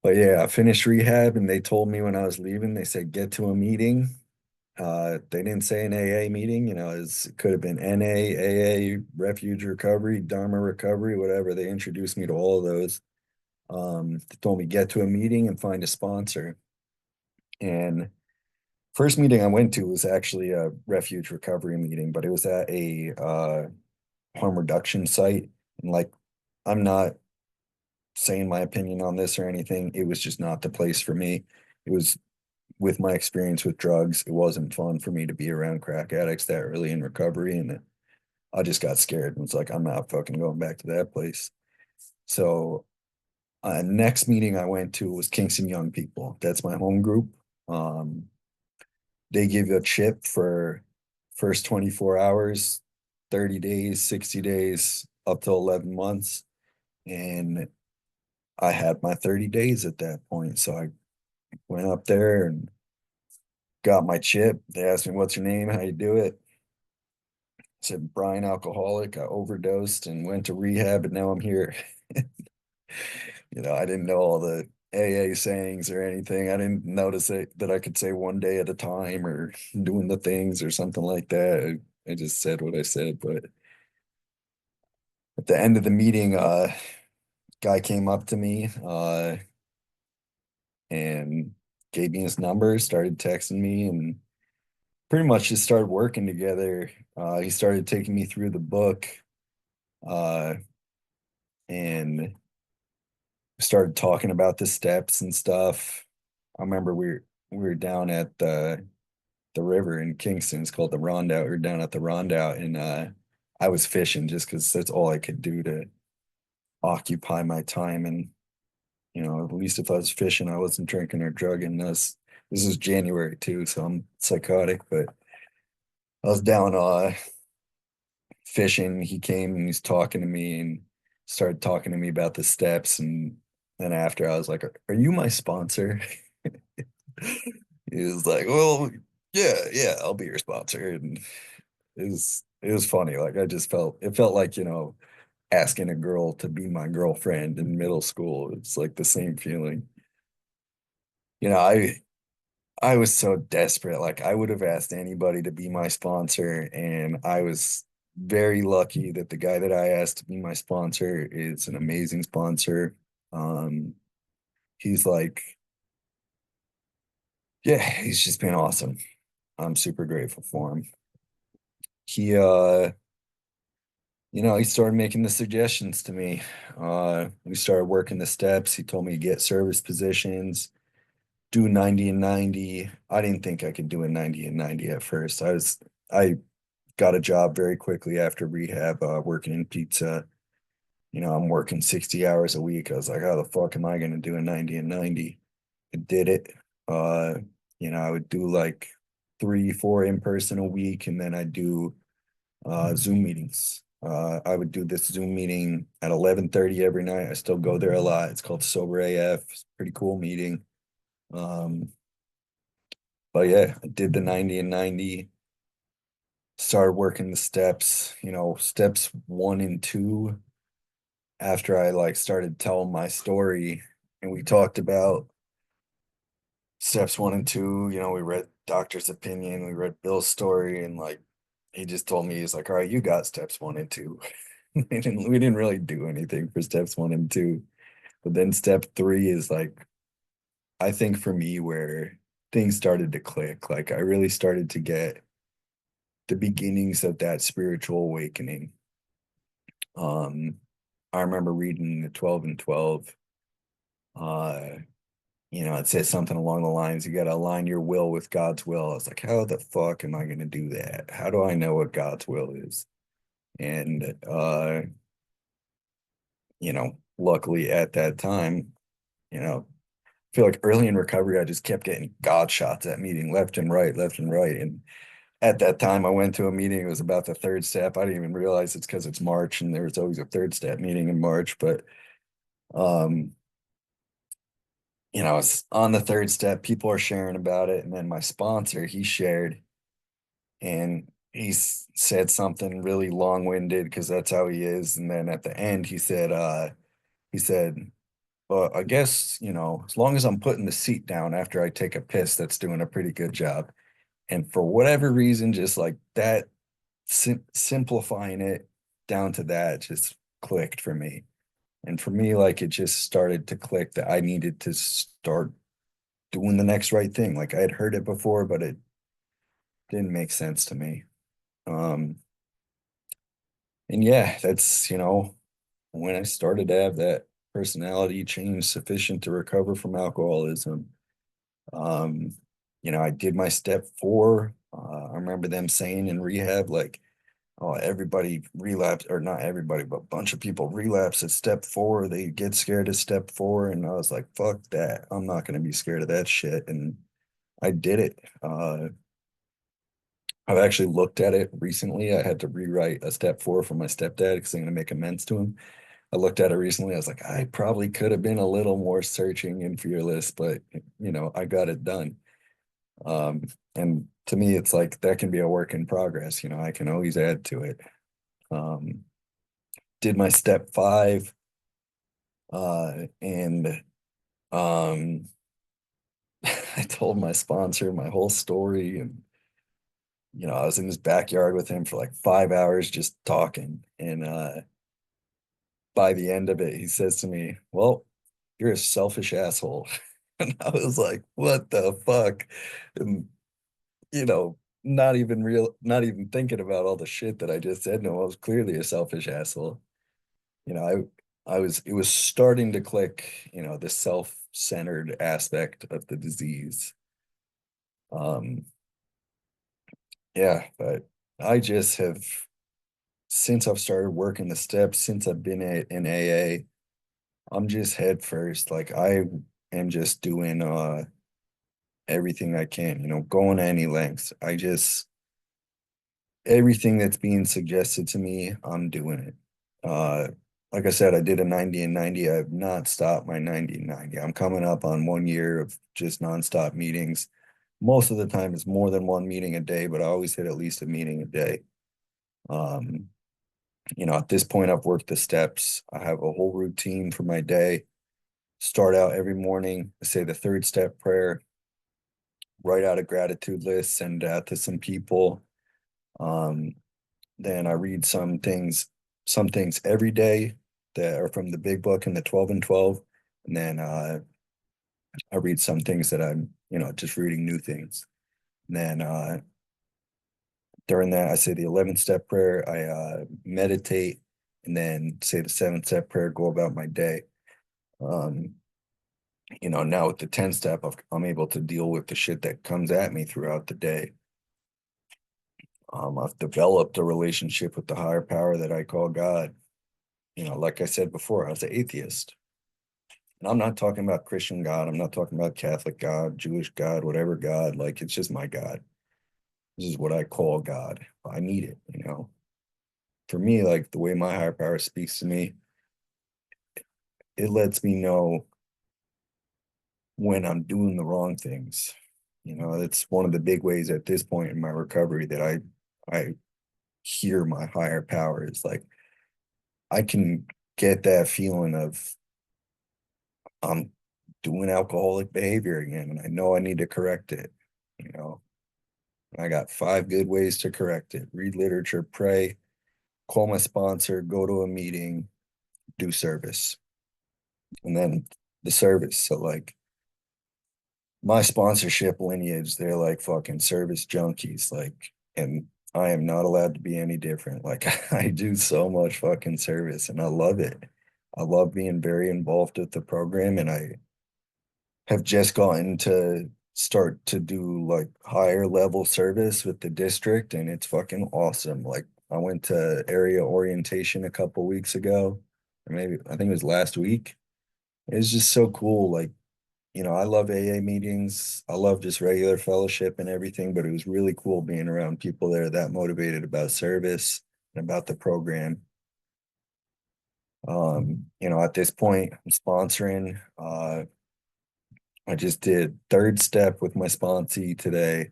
But yeah, I finished rehab and they told me when I was leaving, they said, get to a meeting. They didn't say an AA meeting, it could have been NA, AA, Refuge Recovery, Dharma Recovery, whatever. They introduced me to all of those. They told me get to a meeting and find a sponsor. And first meeting I went to was actually a Refuge Recovery meeting, but it was at a harm reduction site. And like, I'm not saying my opinion on this or anything. It was just not the place for me. It was with my experience with drugs, it wasn't fun for me to be around crack addicts that early in recovery. And I just got scared and was like, I'm not fucking going back to that place. So next meeting I went to was Kingston Young People. That's my home group. Um, they give you a chip for first 24 hours, 30 days, 60 days, up to 11 months. And I had my 30 days at that point. So I went up there and got my chip. They asked me, what's your name? How you do it? I said, Brian Alcoholic. I overdosed and went to rehab, and now I'm here. I didn't know all the AA sayings or anything. I didn't notice that I could say one day at a time or doing the things or something like that. I just said what I said. But at the end of the meeting, guy came up to me and gave me his number, started texting me, and pretty much just started working together. He started taking me through the book uh, and started talking about the steps and stuff. I remember we were down at the river in Kingston. It's called the Rondout. We were down at the Rondout, and I was fishing just because that's all I could do to occupy my time. And at least if I was fishing, I wasn't drinking or drugging. This is January too, so I'm psychotic. But I was down fishing. He came and he's talking to me and started talking to me about the steps. And then after, I was like, "Are you my sponsor?" He was like, "Well, yeah, yeah, I'll be your sponsor." And it was funny. Like it felt like, asking a girl to be my girlfriend in middle school. It's like the same feeling. You know, I I was so desperate. Like I would have asked anybody to be my sponsor, and I was very lucky that the guy that I asked to be my sponsor is an amazing sponsor. Um, he's like, yeah, he's just been awesome. I'm super grateful for him. he he started making the suggestions to me. We started working the steps. He told me to get service positions, do 90 and 90. I didn't think I could do a 90 and 90 at first. I got a job very quickly after rehab, working in pizza. I'm working 60 hours a week. I was like, how the fuck am I gonna do a 90 and 90? I did it. Uh, I would do like 3, 4 in person a week, and then I'd do Zoom meetings. I would do this Zoom meeting at 11:30 every night. I still go there a lot. It's called Sober AF. It's a pretty cool meeting. Um, but yeah, I did the 90 and 90, started working the steps, steps 1 and 2 after I like started telling my story and we talked about steps 1 and 2. We read doctor's opinion, we read Bill's story, and like he just told me, he's like, all right, you got steps 1 and 2. We didn't really do anything for steps 1 and 2. But then step 3 is like, I think for me, where things started to click. Like I really started to get the beginnings of that spiritual awakening. Um, I remember reading the 12 and 12. Uh, it says something along the lines, you got to align your will with God's will. I was like, how the fuck am I going to do that? How do I know what God's will is? And, luckily at that time, I feel like early in recovery, I just kept getting God shots at meeting left and right, left and right. And at that time, I went to a meeting. It was about the third step. I didn't even realize it's because it's March and there was always a third step meeting in March. But, um, it's on the third step. People are sharing about it. And then my sponsor, he shared and said something really long-winded because that's how he is. And then at the end, he said, well, I guess, as long as I'm putting the seat down after I take a piss, that's doing a pretty good job. And for whatever reason, just like that, simplifying it down to that just clicked for me. And for me, like it just started to click that I needed to start doing the next right thing. Like I had heard it before, but it didn't make sense to me. Um, and yeah, that's, when I started to have that personality change sufficient to recover from alcoholism. Um, I did my step 4. I remember them saying in rehab, like, oh, everybody relapse, or not everybody, but a bunch of people relapse at step 4. They get scared of step 4. And I was like, fuck that. I'm not going to be scared of that shit. And I did it. I've actually looked at it recently. I had to rewrite a step 4 for my stepdad because I'm going to make amends to him. I looked at it recently. I was like, I probably could have been a little more searching and fearless, but I got it done. Um, and to me, it's like that can be a work in progress. I can always add to it. Um, did my step 5, and I told my sponsor my whole story, and I was in his backyard with him for like 5 hours just talking. And by the end of it, he says to me, well, you're a selfish asshole. And I was like, what the fuck? And, not even thinking about all the shit that I just said. No, I was clearly a selfish asshole. It was starting to click, the self-centered aspect of the disease. Um, yeah, but I just have, since I've started working the steps, since I've been in AA, I'm just head first. Like I am just doing everything I can, going to any lengths. Everything that's being suggested to me, I'm doing it. Like I said, I did a 90 and 90. I have not stopped my 90 and 90. I'm coming up on 1 year of just nonstop meetings. Most of the time it's more than one meeting a day, but I always hit at least a meeting a day. Um, at this point I've worked the steps. I have a whole routine for my day. Start out every morning, I say the third step prayer, write out a gratitude list, send it out to some people. Um, then I read some things every day that are from the big book and the 12 and 12. And then I read some things that I'm, just reading new things. And then During that, I say the 11th step prayer, I meditate, and then say the 7th step prayer, go about my day. Um, now with the 10 step, I'm able to deal with the shit that comes at me throughout the day. I've developed a relationship with the higher power that I call God. Like I said before, I was an atheist. And I'm not talking about Christian God. I'm not talking about Catholic God, Jewish God, whatever God. Like, it's just my God. This is what I call God. I need it. For me, like the way my higher power speaks to me, it lets me know when I'm doing the wrong things. It's one of the big ways at this point in my recovery that I hear my higher power is like I can get that feeling of I'm doing alcoholic behavior again, and I know I need to correct it. You know, I got 5 good ways to correct it: read literature, pray, call my sponsor, go to a meeting, do service, and then the service. So like my sponsorship lineage, they're like fucking service junkies. Like, and I am not allowed to be any different. Like, I do so much fucking service and I love it. I love being very involved with the program, and I have just gotten to start to do like higher level service with the district, and it's fucking awesome. Like, I went to area orientation a couple weeks ago, or maybe I think it was last week. It's just so cool. Like, I love AA meetings. I love just regular fellowship and everything, but it was really cool being around people that are that motivated about service and about the program. At this point, I'm sponsoring. I just did third step with my sponsee today,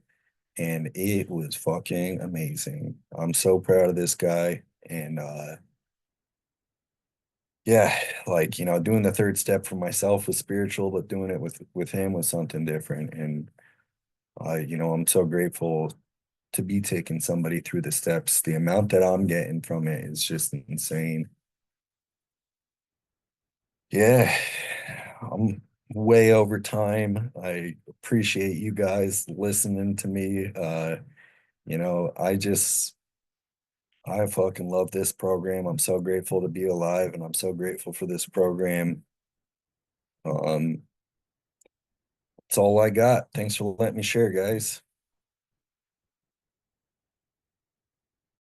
and it was fucking amazing. I'm so proud of this guy. And yeah, like, doing the third step for myself was spiritual, but doing it with him was something different. And I'm so grateful to be taking somebody through the steps. The amount that I'm getting from it is just insane. Yeah, I'm way over time. I appreciate you guys listening to me. I fucking love this program. I'm so grateful to be alive, and I'm so grateful for this program. Um, that's all I got. Thanks for letting me share, guys.